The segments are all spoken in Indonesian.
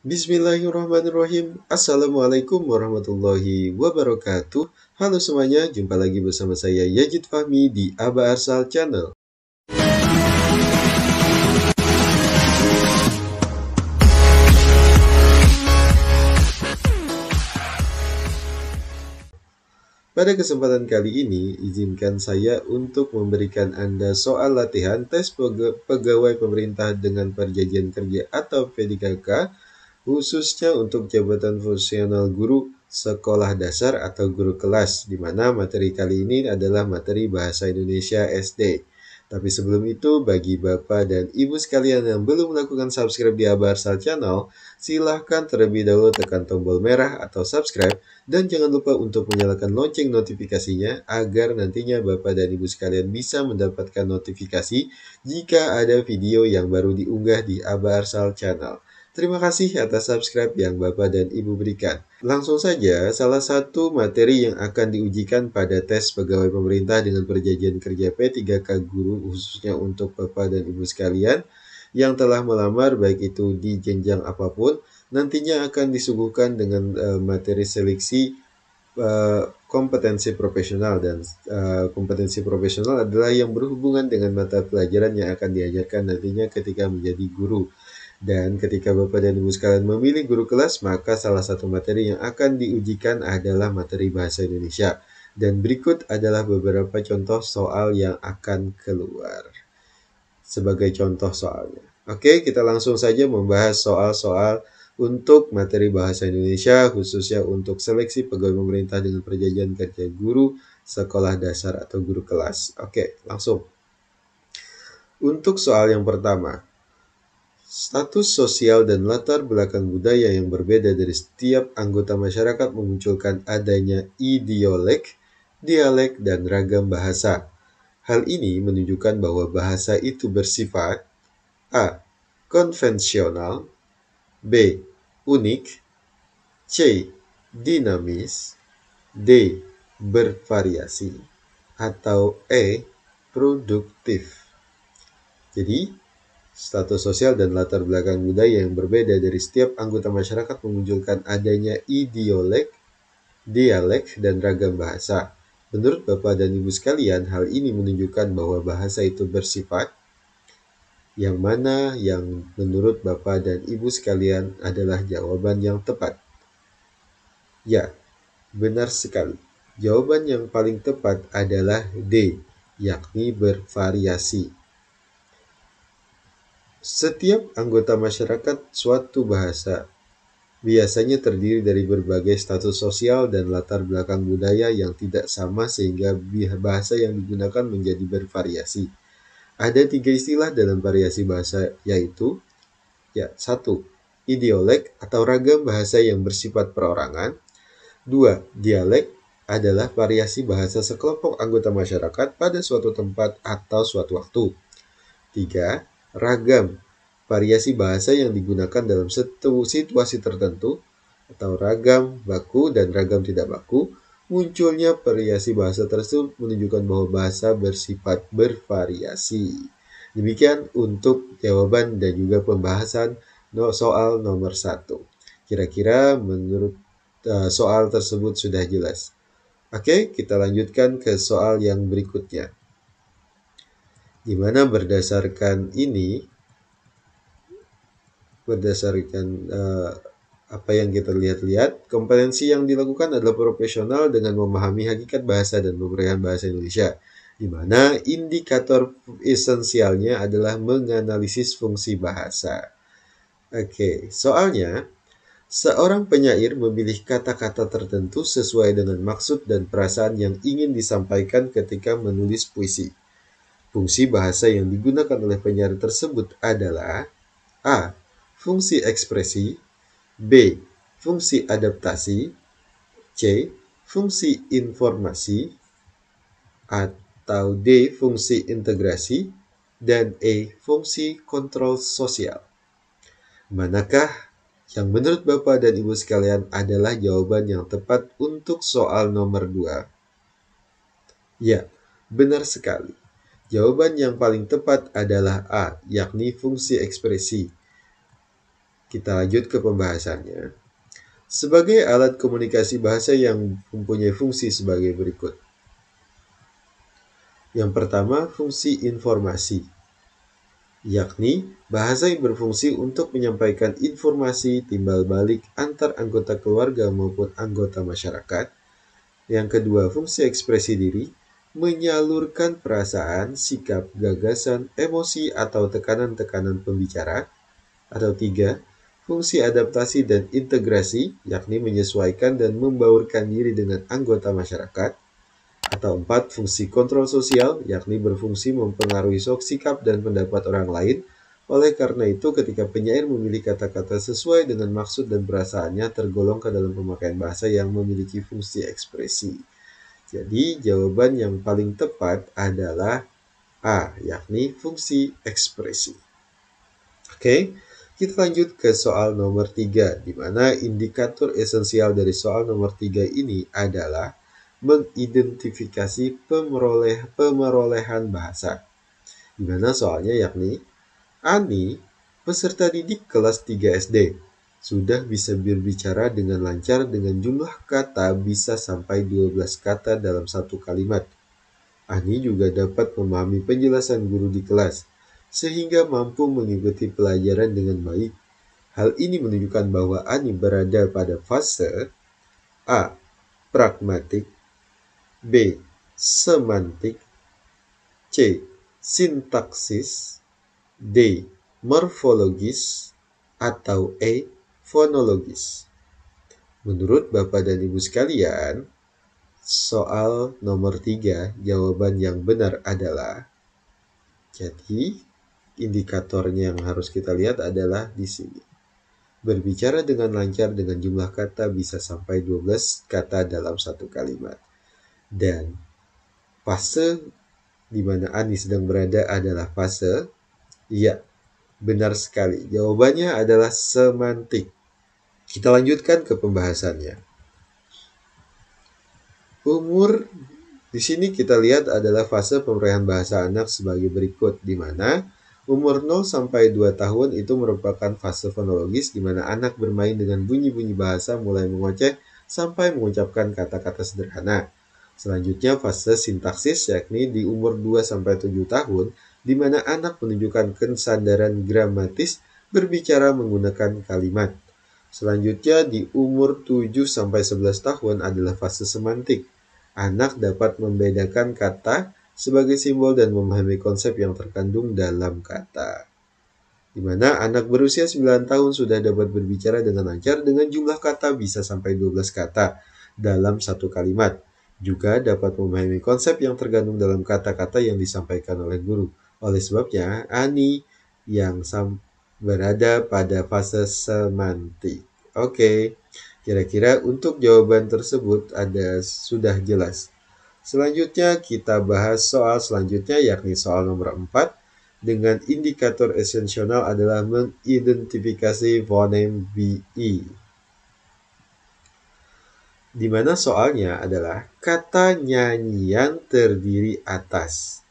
Bismillahirrahmanirrahim. Assalamualaikum warahmatullahi wabarakatuh. Halo semuanya, jumpa lagi bersama saya Yajid Fahmi di Aba Arsal Channel. Pada kesempatan kali ini, izinkan saya untuk memberikan Anda soal latihan tes pegawai pemerintah dengan perjanjian kerja atau P3K, khususnya untuk jabatan fungsional guru sekolah dasar atau guru kelas, di mana materi kali ini adalah materi Bahasa Indonesia SD. Tapi sebelum itu, bagi Bapak dan Ibu sekalian yang belum melakukan subscribe di Abarsal Channel, silahkan terlebih dahulu tekan tombol merah atau subscribe, dan jangan lupa untuk menyalakan lonceng notifikasinya agar nantinya Bapak dan Ibu sekalian bisa mendapatkan notifikasi jika ada video yang baru diunggah di Abarsal Channel. Terima kasih atas subscribe yang Bapak dan Ibu berikan. Langsung saja, salah satu materi yang akan diujikan pada tes pegawai pemerintah dengan perjanjian kerja P3K guru khususnya untuk Bapak dan Ibu sekalian yang telah melamar baik itu di jenjang apapun, nantinya akan disuguhkan dengan materi seleksi kompetensi profesional, dan kompetensi profesional adalah yang berhubungan dengan mata pelajaran yang akan diajarkan nantinya ketika menjadi guru. Dan ketika Bapak dan Ibu sekalian memilih guru kelas, maka salah satu materi yang akan diujikan adalah materi Bahasa Indonesia. Dan berikut adalah beberapa contoh soal yang akan keluar sebagai contoh soalnya. Oke, kita langsung saja membahas soal-soal untuk materi Bahasa Indonesia, khususnya untuk seleksi pegawai pemerintah dengan perjanjian kerja guru sekolah dasar atau guru kelas. Oke, langsung. Untuk soal yang pertama, status sosial dan latar belakang budaya yang berbeda dari setiap anggota masyarakat memunculkan adanya idiolek, dialek, dan ragam bahasa. Hal ini menunjukkan bahwa bahasa itu bersifat A. Konvensional, B. Unik, C. Dinamis, D. Bervariasi, atau E. Produktif. Jadi, status sosial dan latar belakang budaya yang berbeda dari setiap anggota masyarakat memunculkan adanya idiolek, dialek, dan ragam bahasa. Menurut Bapak dan Ibu sekalian, hal ini menunjukkan bahwa bahasa itu bersifat yang mana yang menurut Bapak dan Ibu sekalian adalah jawaban yang tepat? Ya, benar sekali. Jawaban yang paling tepat adalah D, yakni bervariasi. Setiap anggota masyarakat suatu bahasa biasanya terdiri dari berbagai status sosial dan latar belakang budaya yang tidak sama sehingga bahasa yang digunakan menjadi bervariasi. Ada 3 istilah dalam variasi bahasa, yaitu satu, idiolek atau ragam bahasa yang bersifat perorangan. 2, dialek adalah variasi bahasa sekelompok anggota masyarakat pada suatu tempat atau suatu waktu. 3, ragam, variasi bahasa yang digunakan dalam situasi tertentu, atau ragam baku dan ragam tidak baku. Munculnya variasi bahasa tersebut menunjukkan bahwa bahasa bersifat bervariasi. Demikian untuk jawaban dan juga pembahasan soal nomor 1. Kira-kira menurut soal tersebut sudah jelas. Oke, kita lanjutkan ke soal yang berikutnya. Di mana berdasarkan apa yang kita lihat, kompetensi yang dilakukan adalah profesional dengan memahami hakikat bahasa dan pemberian bahasa Indonesia, di mana indikator esensialnya adalah menganalisis fungsi bahasa. Oke, soalnya, seorang penyair memilih kata-kata tertentu sesuai dengan maksud dan perasaan yang ingin disampaikan ketika menulis puisi. Fungsi bahasa yang digunakan oleh penyair tersebut adalah A. Fungsi ekspresi, B. Fungsi adaptasi, C. Fungsi informasi, atau D. Fungsi integrasi, dan E. Fungsi kontrol sosial. Manakah yang menurut Bapak dan Ibu sekalian adalah jawaban yang tepat untuk soal nomor 2? Ya, benar sekali. Jawaban yang paling tepat adalah A, yakni fungsi ekspresi. Kita lanjut ke pembahasannya. Sebagai alat komunikasi bahasa yang mempunyai fungsi sebagai berikut. Yang pertama, fungsi informasi, yakni bahasa yang berfungsi untuk menyampaikan informasi timbal balik antar anggota keluarga maupun anggota masyarakat. Yang kedua, fungsi ekspresi diri, menyalurkan perasaan, sikap, gagasan, emosi, atau tekanan-tekanan pembicara. Atau tiga, fungsi adaptasi dan integrasi, yakni menyesuaikan dan membaurkan diri dengan anggota masyarakat. Atau empat, fungsi kontrol sosial, yakni berfungsi mempengaruhi sikap dan pendapat orang lain. Oleh karena itu, ketika penyair memilih kata-kata sesuai dengan maksud dan perasaannya, tergolong ke dalam pemakaian bahasa yang memiliki fungsi ekspresi. Jadi, jawaban yang paling tepat adalah A, yakni fungsi ekspresi. Oke, kita lanjut ke soal nomor 3, di mana indikator esensial dari soal nomor 3 ini adalah mengidentifikasi pemerolehan bahasa. Di mana soalnya yakni, Ani, peserta didik kelas 3 SD, sudah bisa berbicara dengan lancar dengan jumlah kata bisa sampai 12 kata dalam satu kalimat. Ani juga dapat memahami penjelasan guru di kelas, sehingga mampu mengikuti pelajaran dengan baik. Hal ini menunjukkan bahwa Ani berada pada fase A. Pragmatik, B. Semantik, C. Sintaksis, D. Morfologis, atau E. Fonologis. Menurut Bapak dan Ibu sekalian, soal nomor 3, jawaban yang benar adalah, jadi indikatornya yang harus kita lihat adalah di sini. Berbicara dengan lancar dengan jumlah kata bisa sampai 12 kata dalam satu kalimat. Dan fase di mana Ani sedang berada adalah fase, ya, benar sekali. Jawabannya adalah semantik. Kita lanjutkan ke pembahasannya. Umur di sini kita lihat adalah fase pemulihan bahasa anak sebagai berikut, di mana umur 0 sampai 2 tahun itu merupakan fase fonologis, di mana anak bermain dengan bunyi-bunyi bahasa mulai mengoceh sampai mengucapkan kata-kata sederhana. Selanjutnya fase sintaksis, yakni di umur 2 sampai 7 tahun, di mana anak menunjukkan kesadaran gramatis berbicara menggunakan kalimat. Selanjutnya di umur 7 sampai 11 tahun adalah fase semantik. Anak dapat membedakan kata sebagai simbol dan memahami konsep yang terkandung dalam kata. Di mana anak berusia 9 tahun sudah dapat berbicara dengan lancar dengan jumlah kata bisa sampai 12 kata dalam satu kalimat. Juga dapat memahami konsep yang terkandung dalam kata-kata yang disampaikan oleh guru. Oleh sebabnya, Ani yang berada pada fase semantik. Oke. Kira-kira untuk jawaban tersebut sudah jelas. Selanjutnya kita bahas soal selanjutnya, yakni soal nomor 4, dengan indikator esensial adalah mengidentifikasi fonem BI. Di mana soalnya adalah kata nyanyian terdiri atas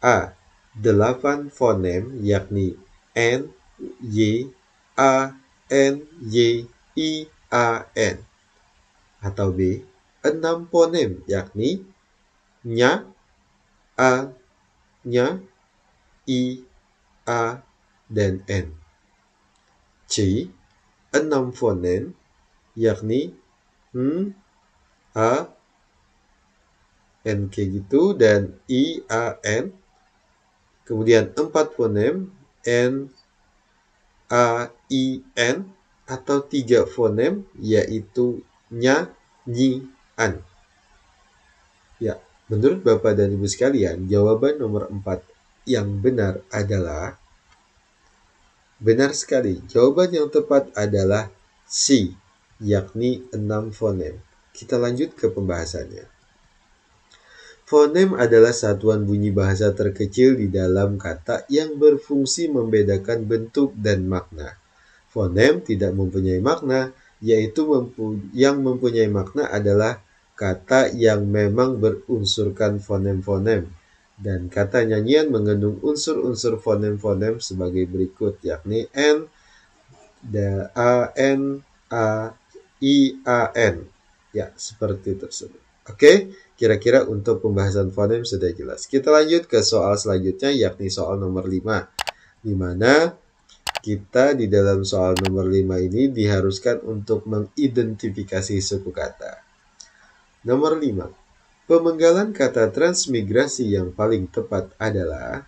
A. 8 fonem, yakni N, Y, A, N, Y, I, A, N. Atau B. 6 fonem, yakni nya, a, nya, i, a, dan n. C. 6 fonem, yakni a, n kayak gitu, dan i, a, n. Kemudian 4 fonem, n, a, i, n. Atau 3 fonem, yaitu nya, nyi, an. Ya, menurut Bapak dan Ibu sekalian, jawaban nomor 4 yang benar adalah benar sekali. Jawaban yang tepat adalah C, yakni 6 fonem. Kita lanjut ke pembahasannya. Fonem adalah satuan bunyi bahasa terkecil di dalam kata yang berfungsi membedakan bentuk dan makna. Fonem tidak mempunyai makna, yaitu yang mempunyai makna adalah kata yang memang berunsurkan fonem-fonem. Dan kata nyanyian mengandung unsur-unsur fonem-fonem sebagai berikut, yakni N, A-N-A-I-A-N. Ya, seperti tersebut. Oke, kira-kira untuk pembahasan fonem sudah jelas. Kita lanjut ke soal selanjutnya, yakni soal nomor 5. Di mana kita di dalam soal nomor 5 ini diharuskan untuk mengidentifikasi suku kata. Nomor 5. Pemenggalan kata transmigrasi yang paling tepat adalah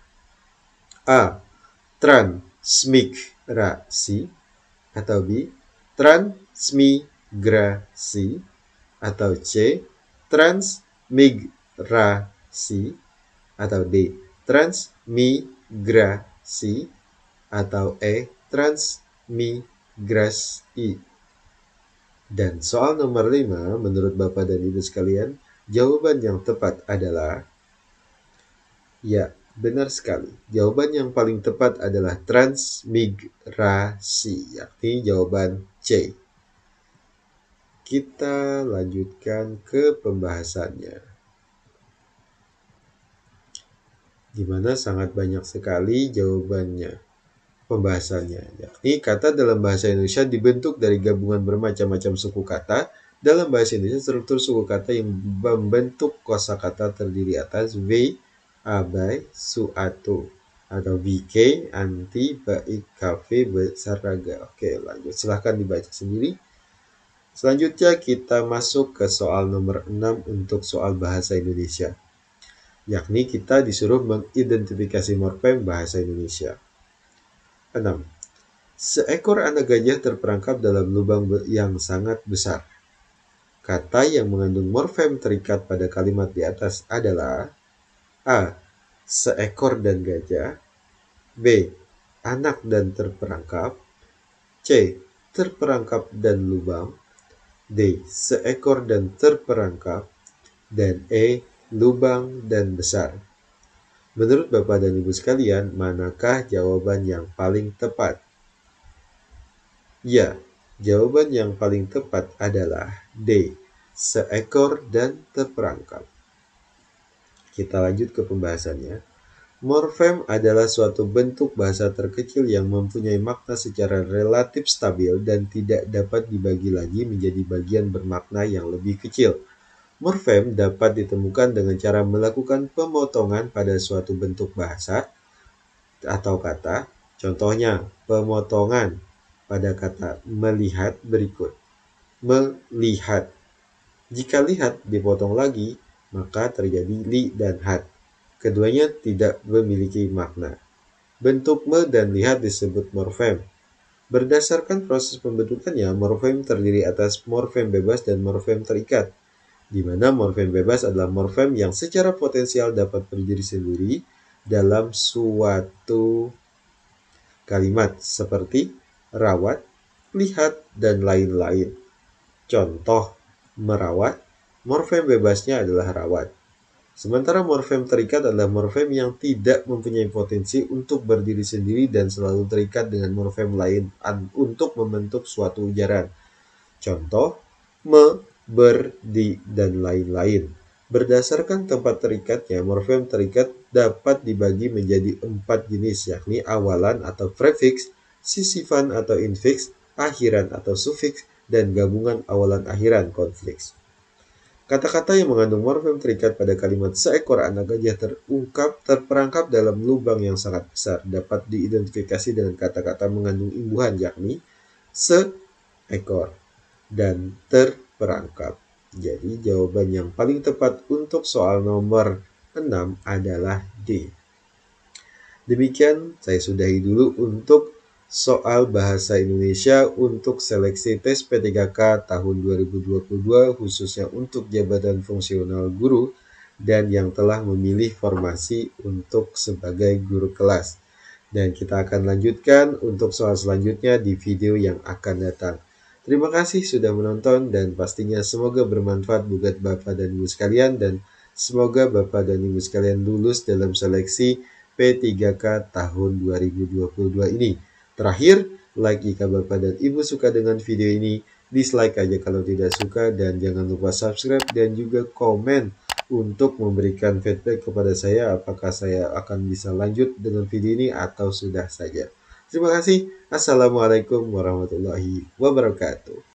A. Transmigrasi, atau B. Transmigrasi, atau C. Transmigrasi, atau D. Transmigrasi, atau E. Transmigrasi. Dan soal nomor 5, menurut Bapak dan Ibu sekalian, jawaban yang tepat adalah, ya, benar sekali. Jawaban yang paling tepat adalah transmigrasi, yakni jawaban C. Kita lanjutkan ke pembahasannya, di mana sangat banyak sekali jawabannya. Pembahasannya, yakni kata dalam bahasa Indonesia dibentuk dari gabungan bermacam-macam suku kata. Dalam bahasa Indonesia, struktur suku kata yang membentuk kosakata terdiri atas V, abai, suatu, atau VK, anti, baik, kafe, besar, raga. Oke, lanjut. Silahkan dibaca sendiri. Selanjutnya kita masuk ke soal nomor 6 untuk soal bahasa Indonesia, yakni kita disuruh mengidentifikasi morfem bahasa Indonesia. 6. Seekor anak gajah terperangkap dalam lubang yang sangat besar. Kata yang mengandung morfem terikat pada kalimat di atas adalah A. Seekor dan gajah, B. Anak dan terperangkap, C. Terperangkap dan lubang, D. Seekor dan terperangkap, dan E. Lubang dan besar. Menurut Bapak dan Ibu sekalian, manakah jawaban yang paling tepat? Ya, jawaban yang paling tepat adalah D. Seekor dan terperangkap. Kita lanjut ke pembahasannya. Morfem adalah suatu bentuk bahasa terkecil yang mempunyai makna secara relatif stabil dan tidak dapat dibagi lagi menjadi bagian bermakna yang lebih kecil. Morfem dapat ditemukan dengan cara melakukan pemotongan pada suatu bentuk bahasa atau kata. Contohnya, pemotongan pada kata melihat berikut. Melihat. Jika lihat dipotong lagi, maka terjadi li dan hat. Keduanya tidak memiliki makna. Bentuk me dan lihat disebut morfem. Berdasarkan proses pembentukannya, morfem terdiri atas morfem bebas dan morfem terikat, di mana morfem bebas adalah morfem yang secara potensial dapat berdiri sendiri dalam suatu kalimat seperti rawat, lihat, dan lain-lain. Contoh, merawat, morfem bebasnya adalah rawat. Sementara morfem terikat adalah morfem yang tidak mempunyai potensi untuk berdiri sendiri dan selalu terikat dengan morfem lain untuk membentuk suatu ujaran. Contoh, me, ber, di, dan lain-lain. Berdasarkan tempat terikatnya, morfem terikat dapat dibagi menjadi 4 jenis, yakni awalan atau prefiks, sisifan atau infiks, akhiran atau sufiks, dan gabungan awalan-akhiran konfliks. Kata-kata yang mengandung morfem terikat pada kalimat seekor anak gajah terperangkap dalam lubang yang sangat besar dapat diidentifikasi dengan kata-kata mengandung imbuhan, yakni seekor dan terperangkap. Jadi jawaban yang paling tepat untuk soal nomor 6 adalah D. Demikian saya sudahi dulu untuk soal bahasa Indonesia untuk seleksi tes P3K tahun 2022 khususnya untuk jabatan fungsional guru dan yang telah memilih formasi untuk sebagai guru kelas. Dan kita akan lanjutkan untuk soal selanjutnya di video yang akan datang. Terima kasih sudah menonton dan pastinya semoga bermanfaat buat Bapak dan Ibu sekalian dan semoga Bapak dan Ibu sekalian lulus dalam seleksi P3K tahun 2022 ini. Terakhir, like jika Bapak dan Ibu suka dengan video ini, dislike aja kalau tidak suka, dan jangan lupa subscribe dan juga komen untuk memberikan feedback kepada saya apakah saya akan bisa lanjut dengan video ini atau sudah saja. Terima kasih. Assalamualaikum warahmatullahi wabarakatuh.